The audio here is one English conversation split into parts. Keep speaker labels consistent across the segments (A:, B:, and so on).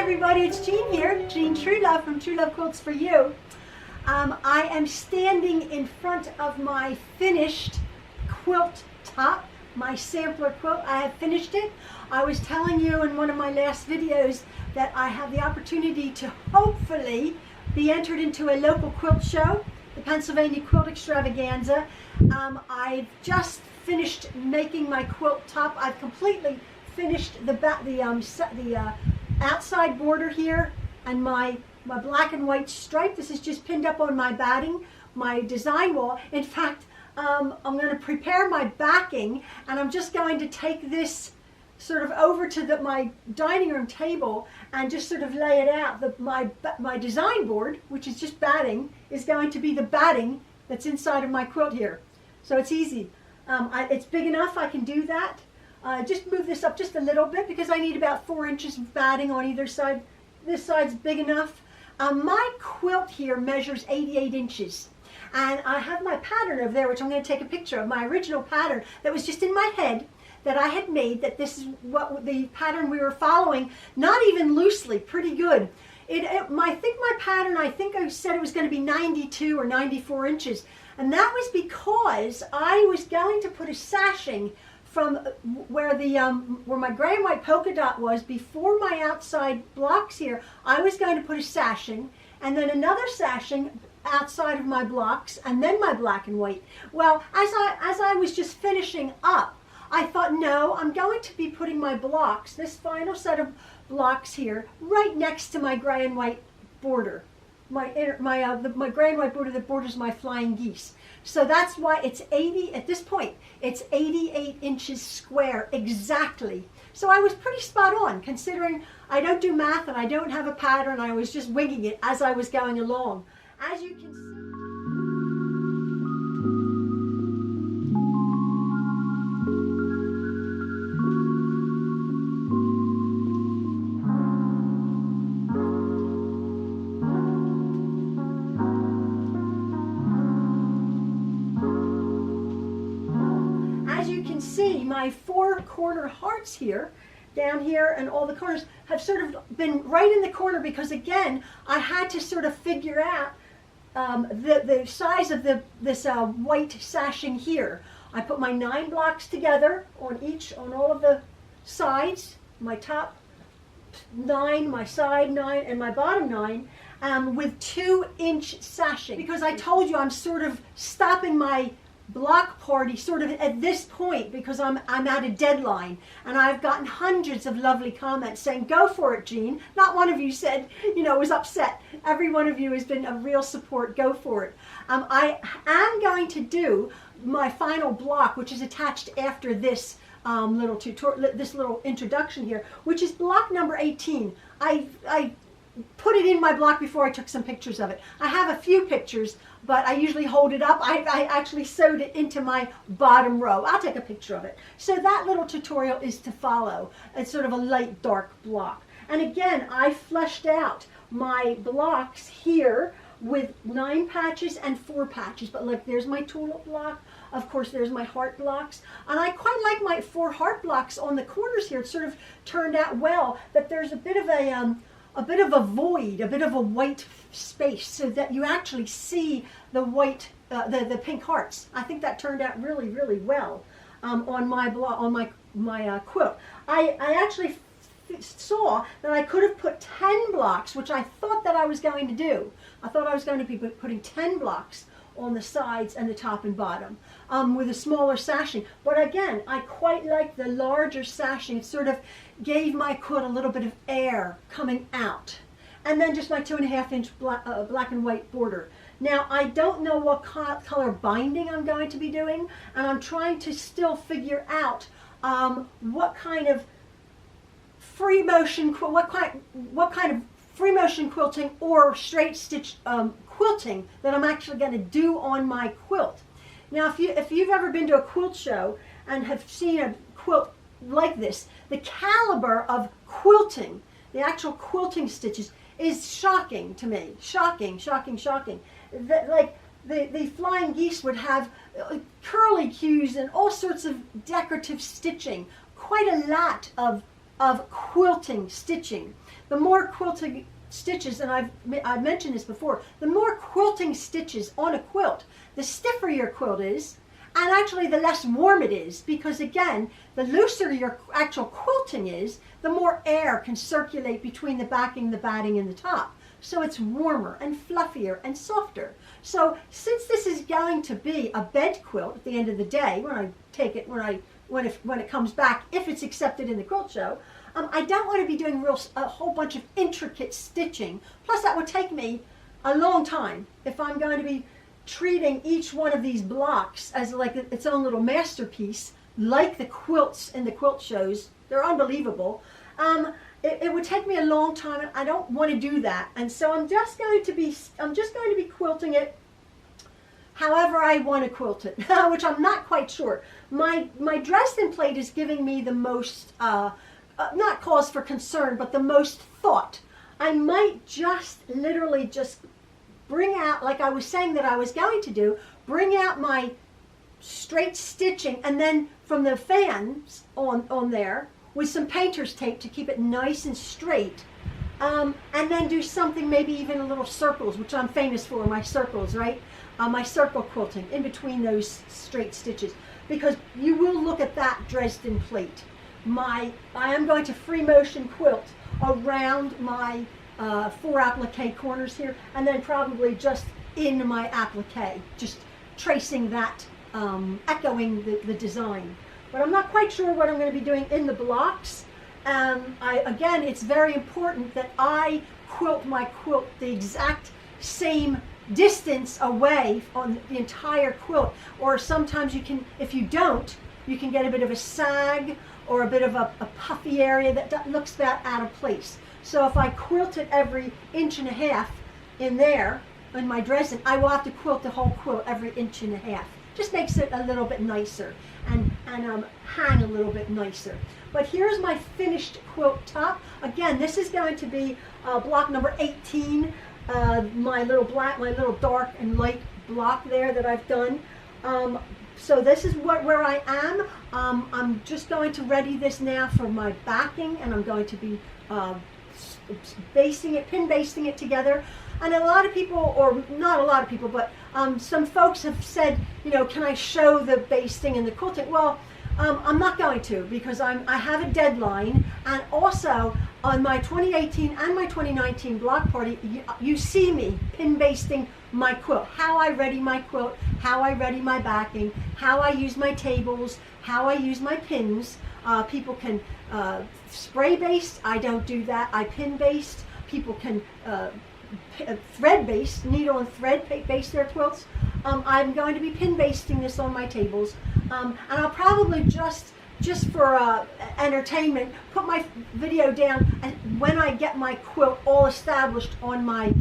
A: everybody, it's Jean here, Jean Truelove from True Love Quilts for You. I am standing in front of my finished quilt top, my sampler quilt. I have finished it. I was telling you in one of my last videos that I have the opportunity to hopefully be entered into a local quilt show, the Pennsylvania Quilt Extravaganza. I've just finished making my quilt top. I've completely finished the outside border here and my black and white stripe. This is just pinned up on my batting, my design wall. In fact, I'm going to prepare my backing, and I'm just going to take this sort of over to my dining room table and just sort of lay it out. My design board, which is just batting, is going to be the batting that's inside of my quilt here. So it's easy. It's big enough I can do that. Just move this up just a little bit because I need about 4 inches of batting on either side. This side's big enough. My quilt here measures 88 inches. And I have my pattern over there, which I'm going to take a picture of, my original pattern that was just in my head that I had made, that this is what the pattern we were following, not even loosely, pretty good. I think I said it was going to be 92 or 94 inches. And that was because I was going to put a sashing from where my gray and white polka dot was before my outside blocks here. I was going to put a sashing and then another sashing outside of my blocks and then my black and white. Well, as I was just finishing up, I thought, no, I'm going to be putting my blocks, this final set of blocks here, right next to my gray and white border. My gray and white border that borders my flying geese. So that's why it's 80, at this point, it's 88 inches square exactly. So I was pretty spot on, considering I don't do math and I don't have a pattern. I was just winging it as I was going along. As you can see, my 4 corner hearts here, down here, and all the corners have sort of been right in the corner because, again, I had to sort of figure out the size of this white sashing here. I put my 9 blocks together on all of the sides, my top 9, my side 9, and my bottom 9, with 2-inch sashing. Because I told you I'm sort of stopping my block party sort of at this point because I'm at a deadline, and I've gotten hundreds of lovely comments saying, go for it, Jean. Not one of you said, was upset. Every one of you has been a real support. Go for it. I am going to do my final block, which is attached after this little tutorial, this little introduction here, which is block number 18. I put it in my block before I took some pictures of it. I have a few pictures, but I usually hold it up. I actually sewed it into my bottom row. I'll take a picture of it. So that little tutorial is to follow. It's sort of a light dark block. And again, I fleshed out my blocks here with 9 patches and 4 patches. But look, there's my tulip block. Of course, there's my heart blocks. And I quite like my 4 heart blocks on the corners here. It sort of turned out well that there's a bit of a void, a bit of a white space, so that you actually see the white, the pink hearts. I think that turned out really, really well on my quilt. I actually saw that I could have put 10 blocks, which I thought that I was going to do. I thought I was going to be putting 10 blocks on the sides and the top and bottom with a smaller sashing. But again, I quite like the larger sashing. It sort of gave my quilt a little bit of air coming out. And then just my 2.5-inch black and white border. Now, I don't know what color binding I'm going to be doing, and I'm trying to still figure out what kind of free motion quilting or straight stitch quilting that I'm actually going to do on my quilt. Now, if you've ever been to a quilt show and have seen a quilt like this, the caliber of quilting, the actual quilting stitches, is shocking to me. Shocking, shocking, shocking. Like the flying geese would have curly cues and all sorts of decorative stitching. Quite a lot of of quilting stitching. The more quilting stitches, and I've mentioned this before, the more quilting stitches on a quilt, the stiffer your quilt is, and actually the less warm it is, because again, the looser your actual quilting is, the more air can circulate between the backing, the batting, and the top. So it's warmer and fluffier and softer. So since this is going to be a bed quilt at the end of the day, when I take it, when it comes back, if it's accepted in the quilt show, I don't want to be doing a whole bunch of intricate stitching. Plus that would take me a long time if I'm going to be treating each one of these blocks as like its own little masterpiece, like the quilts in the quilt shows. They're unbelievable. It would take me a long time, and I don't want to do that. And so I'm just going to be quilting it however I want to quilt it, which I'm not quite sure. My Dresden plate is giving me the most, not cause for concern, but the most thought. I might just literally just bring out, like I was saying that I was going to do, bring out my straight stitching, and then from the fans on there with some painter's tape to keep it nice and straight, and then do something, maybe even a little circles, which I'm famous for, my circles, right? My circle quilting in between those straight stitches, because you will look at that Dresden plate. I am going to free motion quilt around my 4 applique corners here, and then probably just in my applique, just tracing that, echoing the design. But I'm not quite sure what I'm going to be doing in the blocks. Again, it's very important that I quilt my quilt the exact same distance away on the entire quilt, or sometimes you can, if you don't, you can get a bit of a sag or a bit of a puffy area that looks that out of place. So if I quilt it every 1.5 inches in there, in my Dresden, I will have to quilt the whole quilt every 1.5 inches. Just makes it a little bit nicer and hang a little bit nicer. But here's my finished quilt top. Again, this is going to be block number 18, my little dark and light block there that I've done. So this is where I am. I'm just going to ready this now for my backing, and I'm going to be pin basting it together. And a lot of people, or not a lot of people, but some folks have said, you know, can I show the basting and the quilting? Well, I'm not going to, because I have a deadline, and also on my 2018 and my 2019 block party, you see me pin basting my quilt, how I ready my quilt, how I ready my backing, how I use my tables, how I use my pins. People can spray baste. I don't do that. I pin baste. People can thread baste, needle and thread baste their quilts. I'm going to be pin basting this on my tables, and I'll probably just for entertainment put my video down, and when I get my quilt all established on my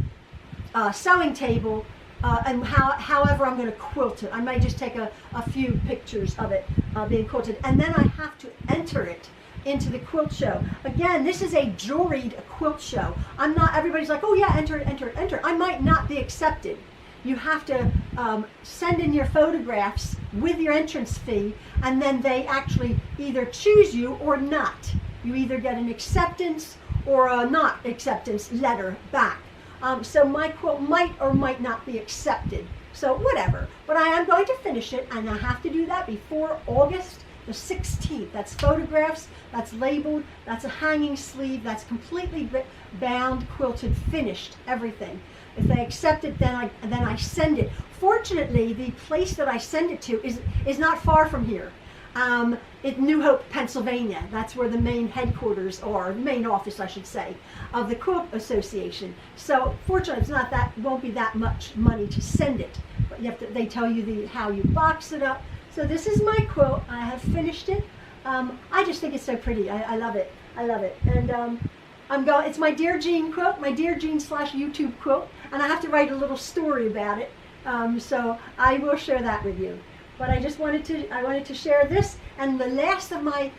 A: sewing table, and however I'm going to quilt it. I might just take a few pictures of it being quilted, and then I have to enter it into the quilt show. Again, this is a juried quilt show. Everybody's like, oh yeah, enter it, enter it, enter it. I might not be accepted. You have to send in your photographs with your entrance fee, and then they actually either choose you or not. You either get an acceptance or a not acceptance letter back. So my quilt might or might not be accepted. So whatever. But I am going to finish it, and I have to do that before August the 16th. That's photographs, that's labeled, that's a hanging sleeve, that's completely bound, quilted, finished, everything. If they accept it, then I send it. Fortunately, the place that I send it to is not far from here. In New Hope, Pennsylvania. That's where the main headquarters are, main office, I should say, of the Quilt Association. So fortunately, won't be that much money to send it. But they tell you how you box it up. So this is my quilt. I have finished it. I just think it's so pretty. I love it. I love it. And it's my Dear Jean quilt, my Dear Jean / YouTube quilt, and I have to write a little story about it. So I will share that with you. But I wanted to share this and the last of my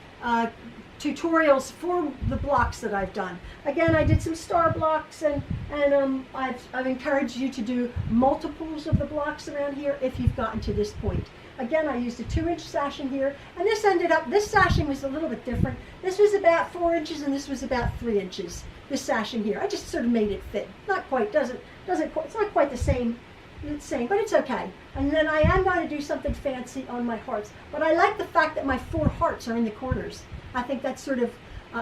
A: tutorials for the blocks that I've done. Again, I did some star blocks and And I've encouraged you to do multiples of the blocks around here if you've gotten to this point. Again, I used a 2-inch sashing here, and this sashing was a little bit different. This was about 4 inches, and this was about 3 inches, this sashing here. I just sort of made it fit. Not quite, it's not quite the same, but it's okay. And then I am going to do something fancy on my hearts. But I like the fact that my 4 hearts are in the corners. I think that sort of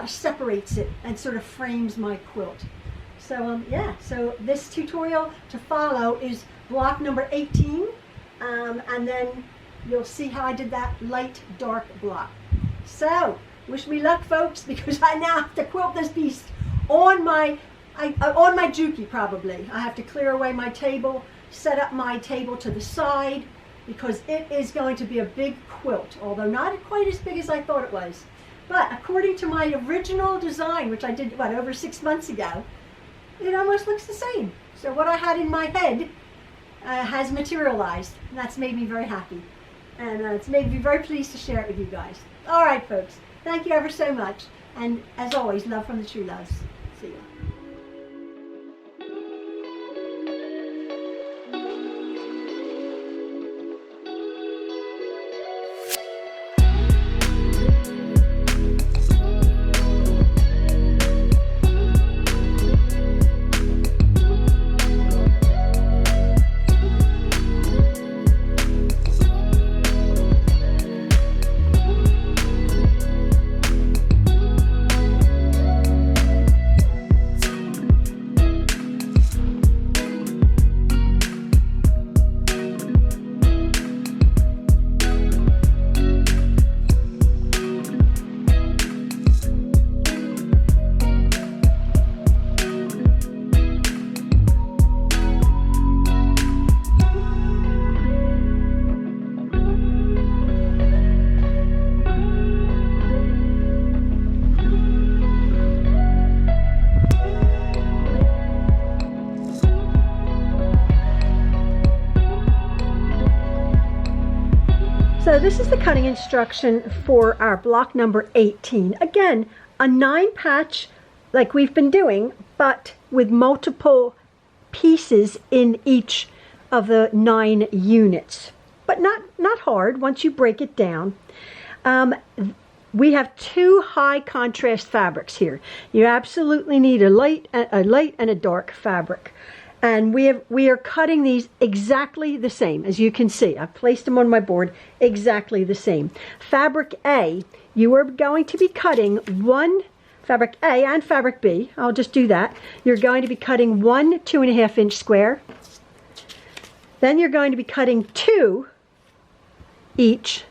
A: separates it and sort of frames my quilt. So yeah, so this tutorial to follow is block number 18, and then you'll see how I did that light dark block. So wish me luck, folks, because I now have to quilt this beast on my Juki. Probably I have to clear away my table, set up my table to the side, because it is going to be a big quilt, although not quite as big as I thought it was. But according to my original design, which I did over 6 months ago, it almost looks the same. So what I had in my head has materialized, and that's made me very happy. And it's made me very pleased to share it with you guys. All right, folks. Thank you ever so much. And as always, love from the True Loves. See you. So this is the cutting instruction for our block number 18. Again, a 9 patch like we've been doing, but with multiple pieces in each of the 9 units. But not hard once you break it down. We have 2 high contrast fabrics here. You absolutely need a light and a dark fabric. And we are cutting these exactly the same. As you can see, I've placed them on my board exactly the same. Fabric A, you are going to be cutting fabric A and fabric B. I'll just do that. You're going to be cutting 1 2.5 inch square. Then you're going to be cutting 2 each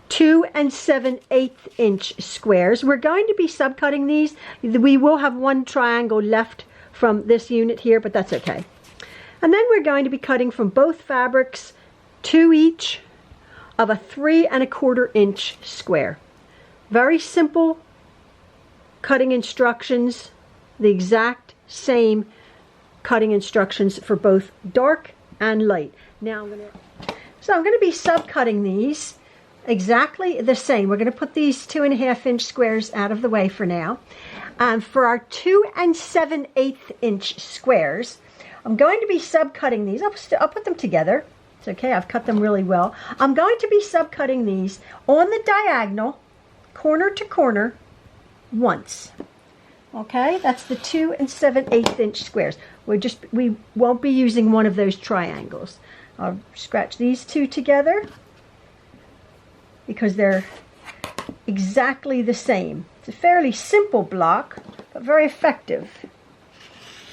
A: 2 7/8 inch squares. We're going to be subcutting these. We will have 1 triangle left from this unit here, but that's okay. And then we're going to be cutting from both fabrics 2 each of a 3 1/4 inch square. Very simple cutting instructions, the exact same cutting instructions for both dark and light. Now I'm going to be subcutting these exactly the same. We're going to put these 2.5 inch squares out of the way for now. For our 2 7/8 inch squares, I'm going to be subcutting these. I'll put them together. It's okay, I've cut them really well. I'm going to be subcutting these on the diagonal, corner to corner, once. Okay, that's the 2 7/8 inch squares. We won't be using one of those triangles. I'll scratch these 2 together because they're exactly the same. It's a fairly simple block, but very effective.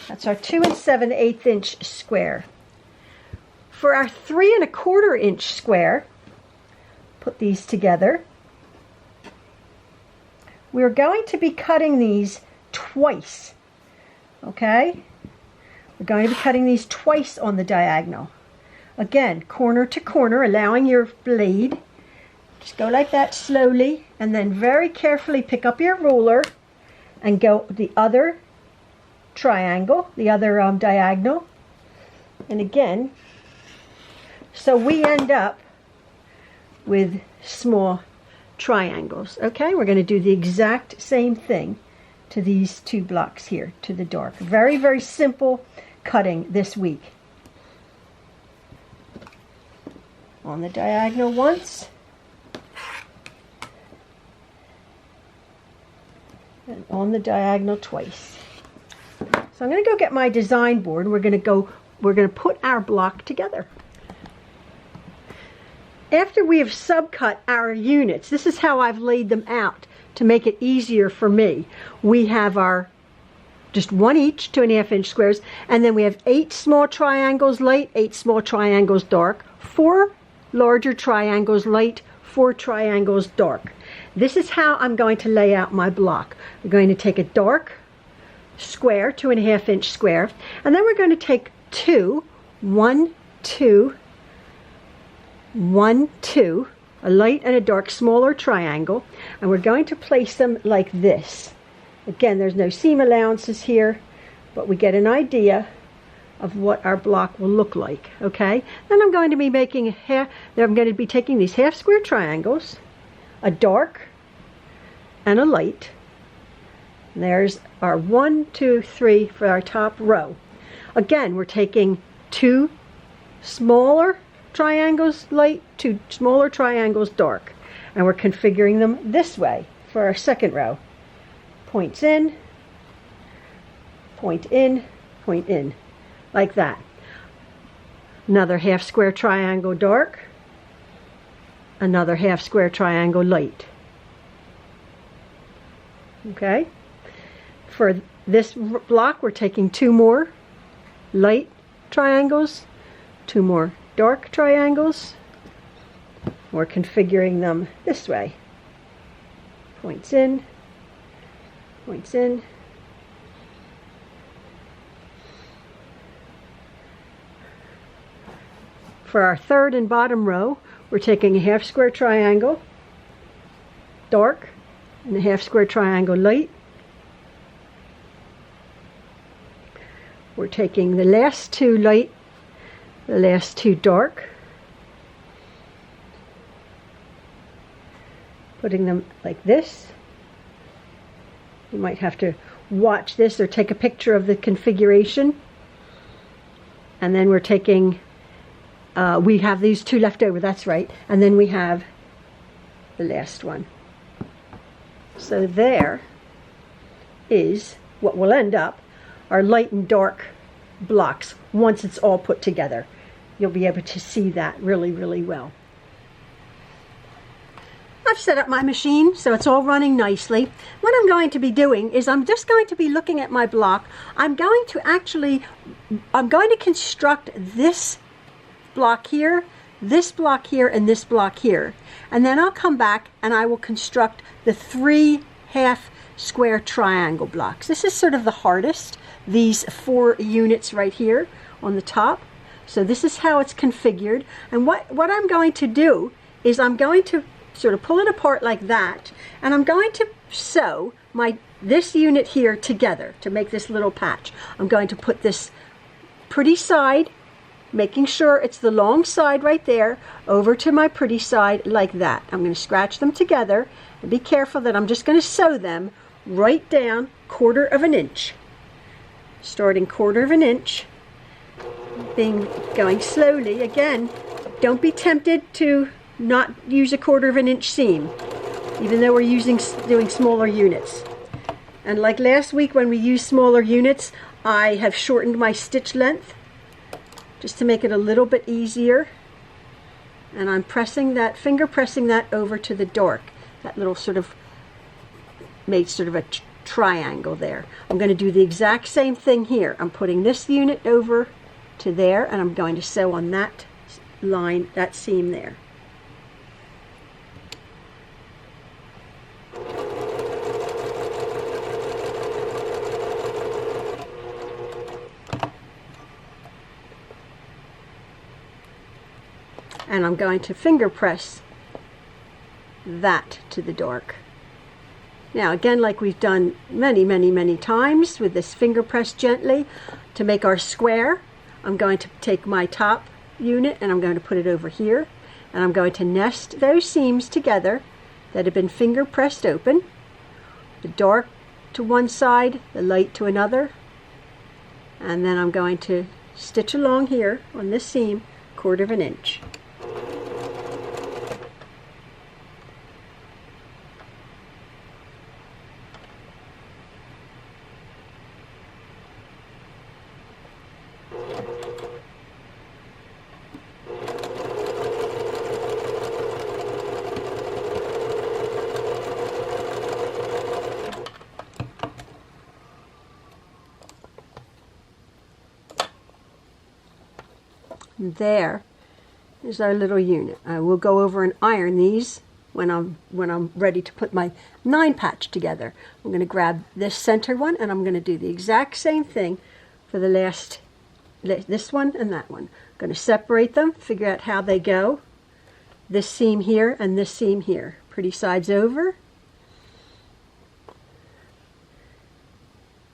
A: That's our 2 7/8 inch square. For our 3 1/4 inch square, put these together. We're going to be cutting these twice. Okay? We're going to be cutting these twice on the diagonal. Again, corner to corner, allowing your blade. Just go like that slowly, and then very carefully pick up your ruler and go the other triangle, the other diagonal. And again, so we end up with small triangles. Okay, we're going to do the exact same thing to these 2 blocks here, to the dark. Very, very simple cutting this week. On the diagonal once. And on the diagonal twice. So I'm going to go get my design board. We're going to put our block together. After we have subcut our units, this is how I've laid them out to make it easier for me. We have our just 1 each 2.5 inch squares, and then we have 8 small triangles light, 8 small triangles dark, 4 larger triangles light, 4 triangles dark. This is how I'm going to lay out my block. We're going to take a dark square, 2.5 inch square, and then we're going to take 2, 1, 2, 1, 2, a light and a dark smaller triangle, and we're going to place them like this. Again, there's no seam allowances here, but we get an idea of what our block will look like. Okay, then I'm going to be making I'm going to be taking these half square triangles, a dark and a light. And there's our 1, 2, 3 for our top row. Again, we're taking 2 smaller triangles light, 2 smaller triangles dark, and we're configuring them this way for our second row. Points in, point in, point in, like that. Another half square triangle dark, another half square triangle light. Okay, for this block we're taking 2 more light triangles, 2 more dark triangles. We're configuring them this way. Points in, points in. For our third and bottom row, we're taking a half square triangle, dark, and a half square triangle light. We're taking the last 2 light, the last 2 dark, putting them like this. You might have to watch this or take a picture of the configuration. And then we're taking, we have these 2 left over, that's right, and then we have the last one. So there is what will end up our light and dark blocks once it's all put together. You'll be able to see that really, really well. I've set up my machine so it's all running nicely. What I'm going to be doing is I'm just going to be looking at my block. I'm going to construct this block here, this block here, and this block here. And then I'll come back and I will construct the 3 half square triangle blocks. This is sort of the hardest, these 4 units right here on the top. So this is how it's configured. And what I'm going to do is I'm going to sort of pull it apart like that, and I'm going to sew this unit here together to make this little patch. I'm going to put this pretty side, making sure it's the long side right there, over to my pretty side like that. I'm going to scratch them together, and be careful that I'm just going to sew them right down 1/4 inch. Starting 1/4 inch, going slowly. Again, don't be tempted to not use a 1/4 inch seam, even though we're doing smaller units. And like last week when we used smaller units, I have shortened my stitch length just to make it a little bit easier. And I'm finger pressing that over to the dark. That little sort of made sort of a triangle there. I'm going to do the exact same thing here. I'm putting this unit over to there, and I'm going to sew on that line, that seam there. And I'm going to finger press that to the dark. Now again, like we've done many times with this finger press gently, to make our square, I'm going to take my top unit and I'm going to put it over here, and I'm going to nest those seams together that have been finger pressed open. The dark to one side, the light to another, and then I'm going to stitch along here on this seam 1/4 of an inch. There is our little unit. I will go over and iron these when I'm ready to put my 9 patch together. I'm going to grab this center one and I'm going to do the exact same thing for the last, this one and that one. I'm going to separate them, figure out how they go. This seam here and this seam here. Pretty sides over.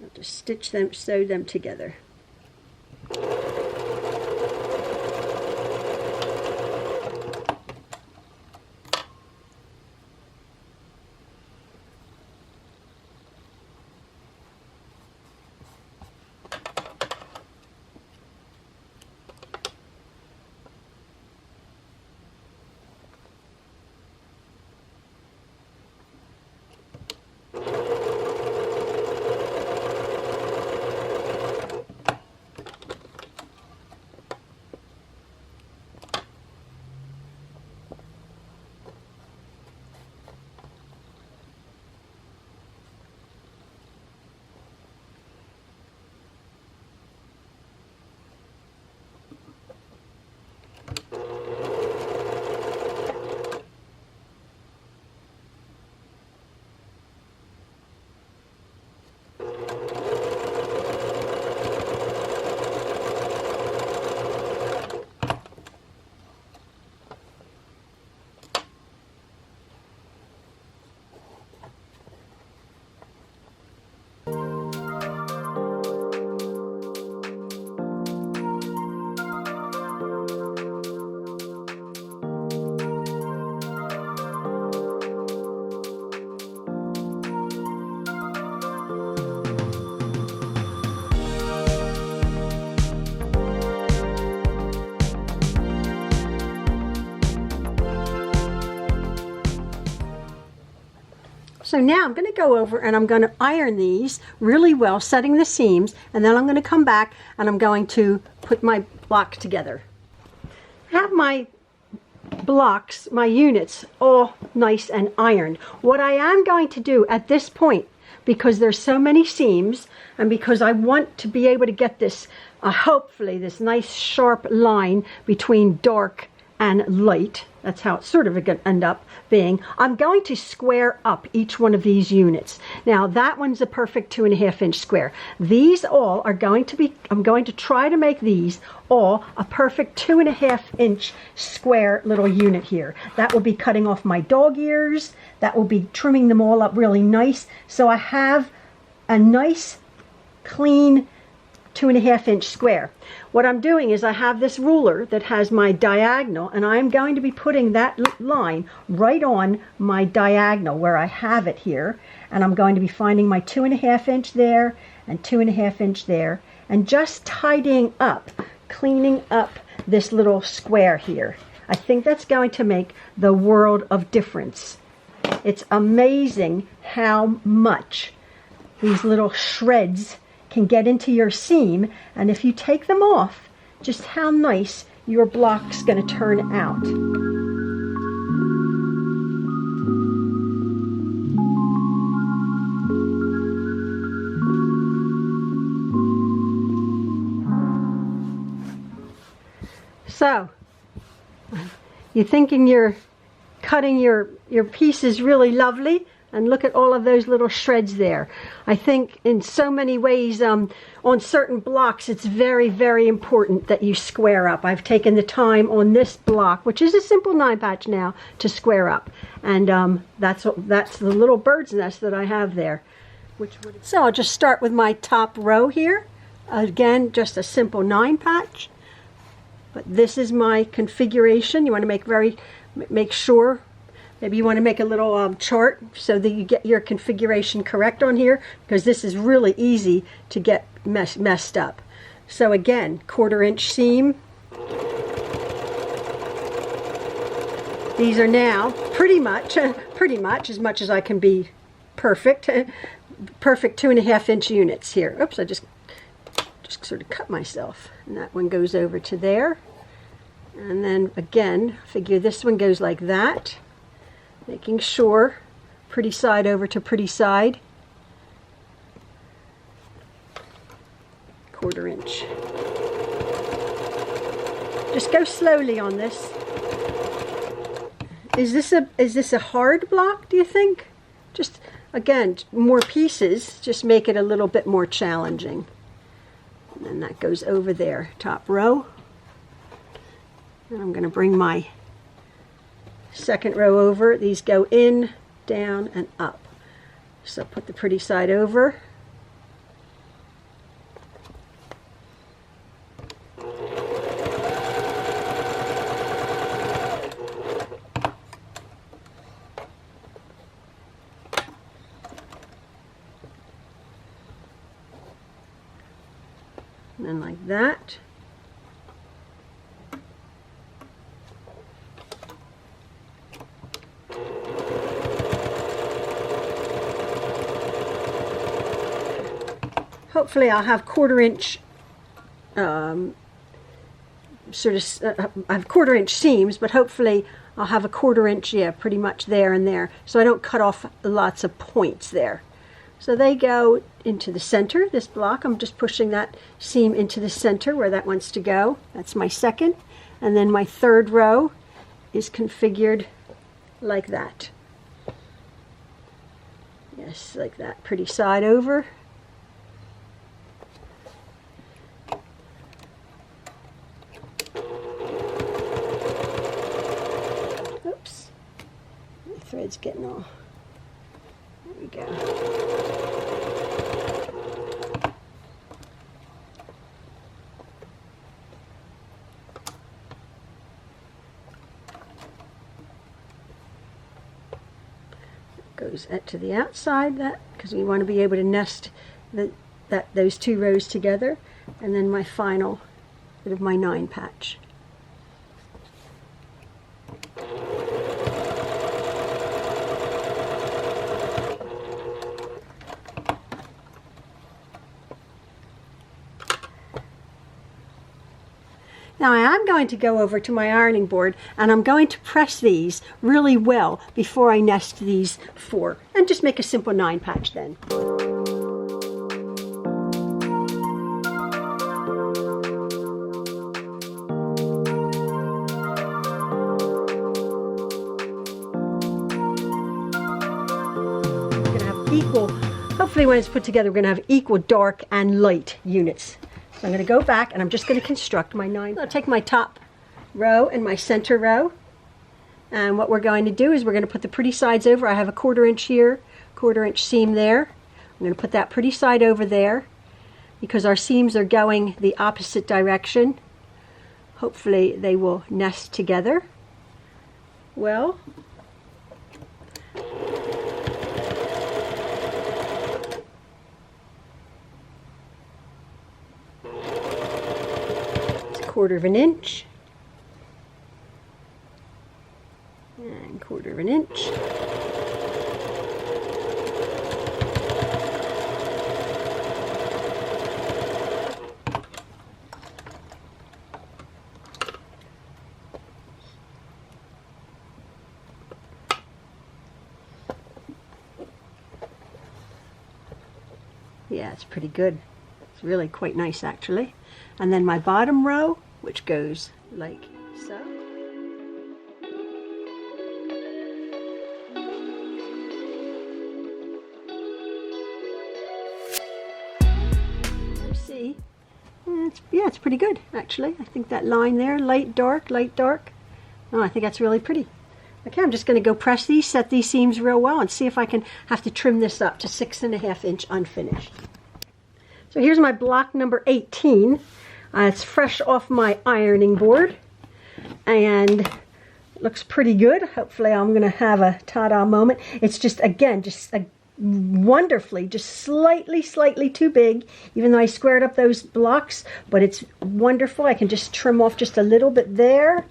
A: I'll just stitch them, sew them together. So now I'm going to go over and I'm going to iron these really well, setting the seams, and then I'm going to come back and I'm going to put my block together. I have my blocks, my units, all nice and ironed. What I am going to do at this point, because there's so many seams and because I want to be able to get this, hopefully this nice sharp line between dark and light, that's how it's sort of going to end up being, I'm going to square up each one of these units. Now that one's a perfect 2.5 inch square. These all are going to be, I'm going to try to make these all a perfect 2.5 inch square little unit here. That will be cutting off my dog ears, that will be trimming them all up really nice, so I have a nice clean 2.5 inch square. What I'm doing is I have this ruler that has my diagonal, and I'm going to be putting that line right on my diagonal where I have it here, and I'm going to be finding my 2.5 inch there and 2.5 inch there, and just tidying up, cleaning up this little square here. I think that's going to make the world of difference. It's amazing how much these little shreds can get into your seam, and if you take them off, just how nice your block's going to turn out. So, you're thinking you're cutting your pieces really lovely, and look at all of those little shreds there. I think in so many ways, on certain blocks, it's very, very important that you square up. I've taken the time on this block, which is a simple 9 patch now, to square up. And that's the little bird's nest that I have there. So I'll just start with my top row here. Again, just a simple 9 patch. But this is my configuration. You want to make sure Maybe you want to make a little chart so that you get your configuration correct on here, because this is really easy to get messed up. So again, 1/4 inch seam. These are now pretty much as much as I can be perfect. Perfect 2.5 inch units here. Oops, I just sort of cut myself. And that one goes over to there. And then again, figure this one goes like that. Making sure pretty side over to pretty side. 1/4 inch. Just go slowly on this. Is this a hard block, do you think? Just again, more pieces just make it a little bit more challenging. And then that goes over there, top row. And I'm going to bring my second row over. These go in, down, and up. So put the pretty side over. And then like that. Hopefully I'll have 1/4 inch I have 1/4 inch seams, but hopefully I'll have a 1/4 inch, yeah, pretty much there and there, so I don't cut off lots of points there. So they go into the center, this block. I'm just pushing that seam into the center where that wants to go. That's my second. And then my third row is configured like that. Yes, like that. Pretty side over. Oops. My thread's getting all... There we go. Goes to the outside, that because we want to be able to nest those 2 rows together, and then my final bit of my 9 patch. Now I am going to go over to my ironing board and I'm going to press these really well before I nest these 4 and just make a simple 9 patch then. We're going to have equal, hopefully when it's put together we're going to have equal dark and light units. So I'm going to go back and I'm just going to construct my 9. I'll take my top row and my center row, and what we're going to do is we're going to put the pretty sides over. I have a 1/4 inch here, 1/4 inch seam there. I'm going to put that pretty side over there because our seams are going the opposite direction. Hopefully they will nest together well. ¼ inch and 1/4 inch. Yeah, it's pretty good. It's really quite nice actually. And then my bottom row, which goes like so. See, it's pretty good actually. I think that line there, light, dark, light, dark. Oh, I think that's really pretty. Okay, I'm just going to go press these, set these seams real well, and see if I can have to trim this up to 6.5 inch unfinished. So here's my block number 18. It's fresh off my ironing board, and looks pretty good. Hopefully I'm going to have a ta-da moment. It's just, again, just a wonderfully, just slightly too big, even though I squared up those blocks, but it's wonderful. I can just trim off just a little bit there,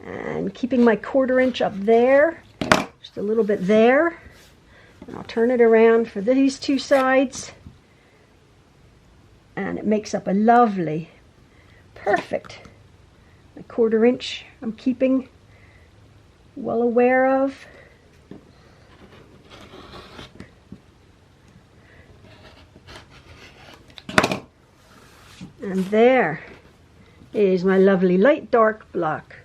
A: and keeping my 1/4 inch up there, just a little bit there. And I'll turn it around for these two sides, and it makes up a lovely, perfect, a 1/4 inch I'm keeping well aware of. And there is my lovely light dark block.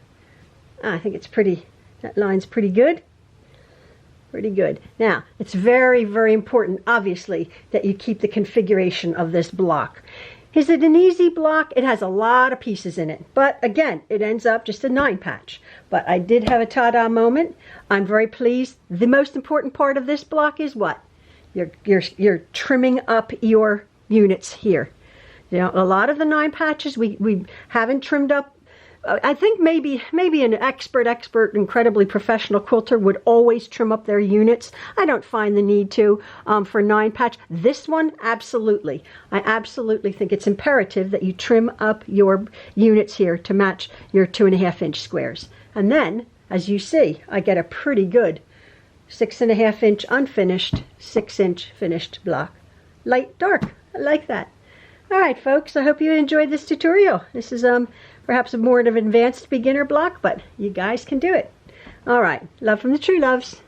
A: I think it's pretty, that line's pretty good. Pretty good. Now, it's very, very important, obviously, that you keep the configuration of this block. Is it an easy block? It has a lot of pieces in it. But again, it ends up just a 9 patch. But I did have a ta-da moment. I'm very pleased. The most important part of this block is what? You're trimming up your units here. You know, a lot of the 9 patches we haven't trimmed up. I think maybe an expert, incredibly professional quilter would always trim up their units. I don't find the need to for 9 patch. This one, absolutely. I absolutely think it's imperative that you trim up your units here to match your 2.5 inch squares. And then, as you see, I get a pretty good 6.5 inch unfinished, 6 inch finished block. Light, dark. I like that. All right, folks, I hope you enjoyed this tutorial. This is perhaps a more of an advanced beginner block, but you guys can do it. All right, love from the True Loves.